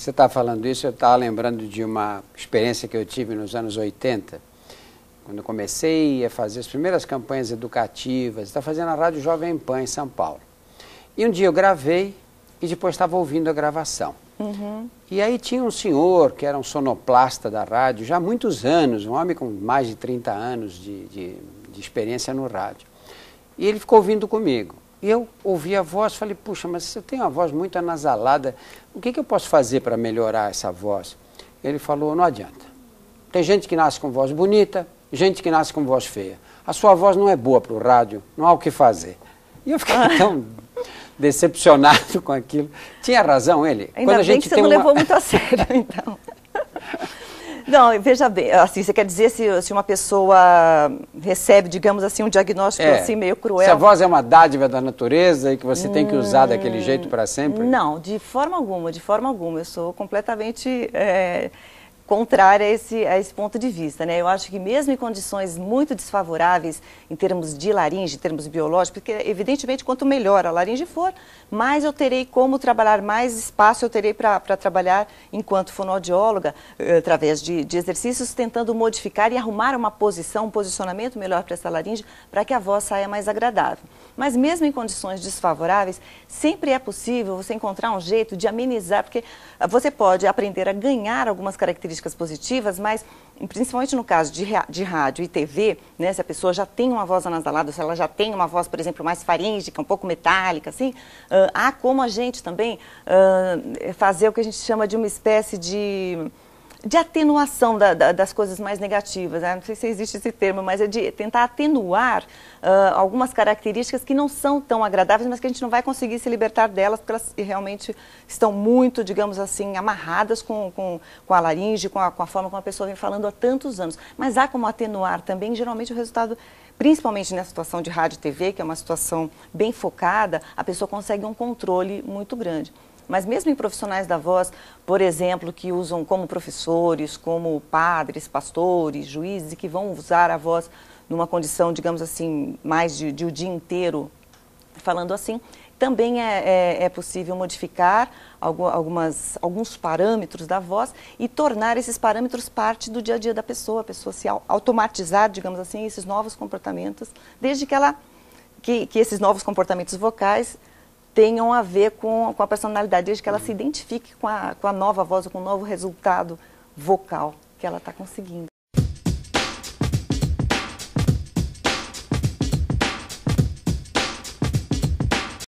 Você está falando isso, eu estava lembrando de uma experiência que eu tive nos anos 80, quando eu comecei a fazer as primeiras campanhas educativas, estava fazendo a Rádio Jovem Pan em São Paulo. E um dia eu gravei e depois estava ouvindo a gravação. E aí tinha um senhor que era um sonoplasta da rádio, já há muitos anos, um homem com mais de 30 anos de experiência no rádio. E ele ficou ouvindo comigo. E eu ouvi a voz, falei, puxa, mas eu tenho uma voz muito anasalada, o que eu posso fazer para melhorar essa voz? Ele falou, não adianta. Tem gente que nasce com voz bonita, gente que nasce com voz feia. A sua voz não é boa para o rádio, não há o que fazer. E eu fiquei tão decepcionado com aquilo. Tinha razão ele. Ainda bem que você não levou muito a sério, então. Não, veja bem, assim, você quer dizer se uma pessoa recebe, digamos assim, um diagnóstico assim meio cruel... Se a voz é uma dádiva da natureza e que você tem que usar daquele jeito para sempre? Não, de forma alguma, de forma alguma. Eu sou completamente contrária a esse ponto de vista, né? Eu acho que mesmo em condições muito desfavoráveis em termos de laringe, em termos biológicos, porque evidentemente quanto melhor a laringe for, mais eu terei como trabalhar, mais espaço eu terei para trabalhar enquanto fonoaudióloga, através de exercícios, tentando modificar e arrumar uma posição, um posicionamento melhor para essa laringe, para que a voz saia mais agradável. Mas mesmo em condições desfavoráveis, sempre é possível você encontrar um jeito de amenizar, porque você pode aprender a ganhar algumas características positivas, mas principalmente no caso de rádio e TV, né, se a pessoa já tem uma voz anasalada, se ela já tem uma voz, por exemplo, mais faríngica, um pouco metálica, assim, há como a gente também fazer o que a gente chama de uma espécie de atenuação das coisas mais negativas, né? Não sei se existe esse termo, mas é de tentar atenuar algumas características que não são tão agradáveis, mas que a gente não vai conseguir se libertar delas, porque elas realmente estão muito, digamos assim, amarradas com a laringe, com a forma como a pessoa vem falando há tantos anos. Mas há como atenuar também, geralmente o resultado, principalmente nessa situação de rádio e TV, que é uma situação bem focada, a pessoa consegue um controle muito grande. Mas mesmo em profissionais da voz, por exemplo, que usam como professores, como padres, pastores, juízes, e que vão usar a voz numa condição, digamos assim, mais de o dia inteiro, falando assim, também é possível modificar alguns parâmetros da voz e tornar esses parâmetros parte do dia a dia da pessoa, a pessoa se automatizar, digamos assim, esses novos comportamentos, desde que esses novos comportamentos vocais tenham a ver com a personalidade, desde que ela se identifique com a nova voz, ou com o novo resultado vocal que ela está conseguindo.